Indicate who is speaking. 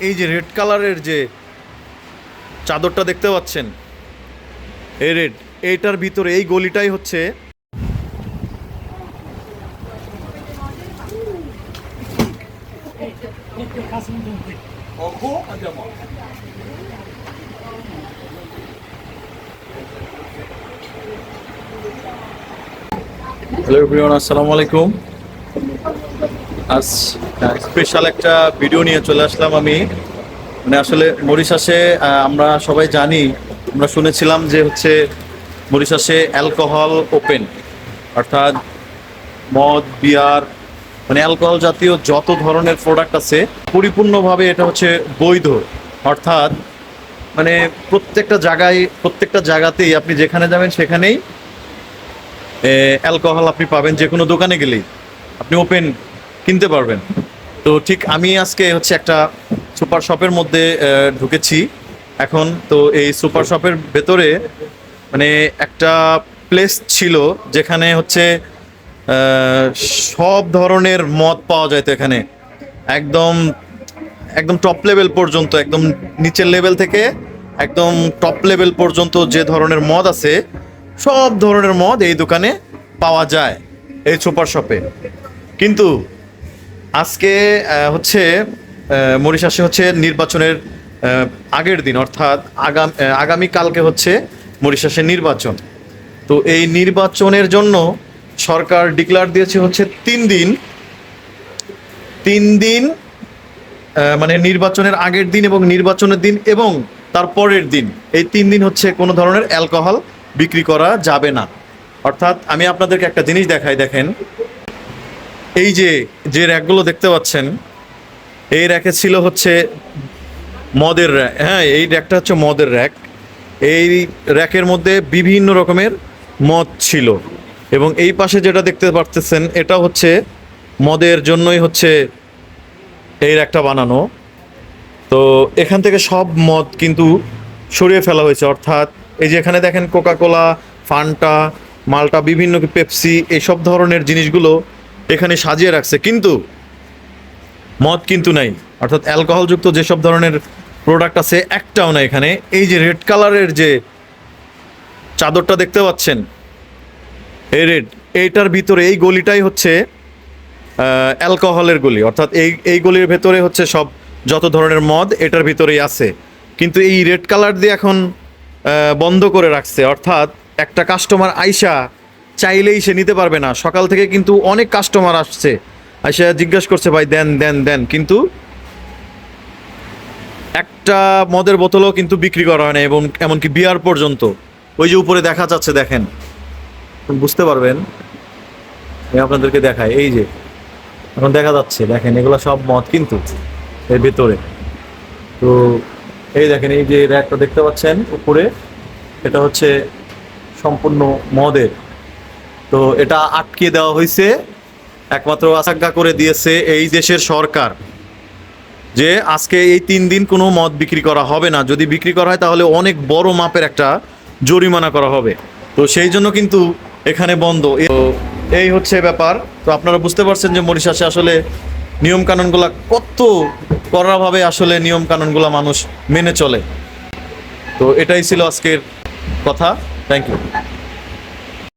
Speaker 1: এই যে রেড কালারের যে চাদরটা দেখতে পাচ্ছেন, এই রেড, এইটার ভিতরে এই গলিটাই হচ্ছে হ্যালো এভরিওয়ান, আসসালামু আলাইকুম। আজ স্পেশাল একটা ভিডিও নিয়ে চলে আসলাম আমি। আসলে মরিশাসে আমরা সবাই জানি, আমরা শুনেছিলাম যে হচ্ছে মরিশাসে অ্যালকোহল ওপেন, অর্থাৎ মদ, বিয়ার, অ্যালকোহল জাতীয় যত ধরনের প্রোডাক্ট আছে পরিপূর্ণভাবে এটা হচ্ছে বৈধ। অর্থাৎ প্রত্যেকটা জায়গাতেই আপনি যেখানে যাবেন সেখানেই অ্যালকোহল আপনি পাবেন। যে কোনো দোকানে গেলেই আপনি ওপেন কিনতে পারবেন। তো ঠিক আমি আজকে হচ্ছে একটা সুপার শপের মধ্যে ঢুকেছি এখন। তো এই সুপার শপের ভেতরে একটা প্লেস ছিল যেখানে হচ্ছে সব ধরনের মদ পাওয়া যায়। তো এখানে একদম একদম টপ লেভেল পর্যন্ত, একদম নিচের লেভেল থেকে একদম টপ লেভেল পর্যন্ত যে ধরনের মদ আছে সব ধরনের মদ এই দোকানে পাওয়া যায় এই সুপার শপে। কিন্তু আজকে হচ্ছে মরিশাসে হচ্ছে নির্বাচনের আগের দিন, অর্থাৎ আগামী কালকে হচ্ছে মরিশাসের নির্বাচন। তো এই নির্বাচনের জন্য সরকার ডিক্লেয়ার দিয়েছে হচ্ছে 3 দিন নির্বাচনের আগের দিন এবং নির্বাচনের দিন এবং তারপরের দিন, এই 3 দিন হচ্ছে কোনো ধরনের অ্যালকোহল বিক্রি করা যাবে না। অর্থাৎ আমি আপনাদেরকে একটা জিনিস দেখাই, দেখেন এই যে র্যাকগুলো দেখতে পাচ্ছেন, এই র্যাকে ছিল হচ্ছে মদের র্যাক। হ্যাঁ, এই র্যাকটা হচ্ছে মদের র্যাক। এই র্যাকের মধ্যে বিভিন্ন রকমের মদ ছিল এবং এই পাশে যেটা দেখতে পারতেছেন এটা হচ্ছে মদের জন্যই হচ্ছে এই র্যাকটা বানানো। তো এখান থেকে সব মদ কিন্তু সরিয়ে ফেলা হয়েছে। অর্থাৎ এই যে এখানে দেখেন কোকাকোলা, ফান্টা, মাল্টা, বিভিন্ন পেপসি, এইসব ধরনের জিনিসগুলো এখানে সাজিয়ে রাখছে, কিন্তু মদ কিন্তু নাই। অর্থাৎ অ্যালকোহলযুক্ত যেসব ধরনের প্রোডাক্ট আছে একটাও না এখানে। এই যে রেড কালারের যে চাদরটা দেখতে পাচ্ছেন, এই রেড, এইটার ভিতরে এই গলিটাই হচ্ছে অ্যালকোহলের গলি। অর্থাৎ এই গলির ভেতরে হচ্ছে সব যত ধরনের মদ এটার ভিতরেই আছে। কিন্তু এই রেড কালার দিয়ে এখন বন্ধ করে রাখছে। অর্থাৎ একটা কাস্টমার আইসা চাইলেই সে নিতে পারবে না। সকাল থেকে কিন্তু অনেক কাস্টমার আসছে, আইসা জিজ্ঞেস করছে ভাই দেন দেন দেন, কিন্তু একটা মদের বোতলও কিন্তু বিক্রি করা হয় না। এবং এমনকি বিয়ার পর্যন্ত, ওই যে উপরে দেখা যাচ্ছে, দেখেন বুঝতে পারবেন, আমি আপনাদেরকে দেখাই, এই যে এখন দেখা যাচ্ছে, দেখেন এগুলো সব মদ কিন্তু এর ভেতরে। তো এই দেখেন এই যে র্যাকটা দেখতে পাচ্ছেন উপরে, এটা হচ্ছে সম্পূর্ণ মদের। তো এটা আটকে দেওয়া হয়েছে, একমাত্র আশঙ্কা করে দিয়েছে এই দেশের সরকার যে আজকে এই 3 দিন কোনো মদ বিক্রি করা হবে না। যদি বিক্রি করা হয় তাহলে অনেক বড় মাপের একটা জরিমানা করা হবে। তো সেই জন্য কিন্তু এখানে বন্ধ। এই হচ্ছে ব্যাপার। তো আপনারা বুঝতে পারছেন যে মরিশাসে আসলে নিয়মকানুনগুলা কত কড়াভাবে আসলে নিয়মকানুনগুলা মানুষ মেনে চলে। তো এটাই ছিল আজকের কথা। Thank you.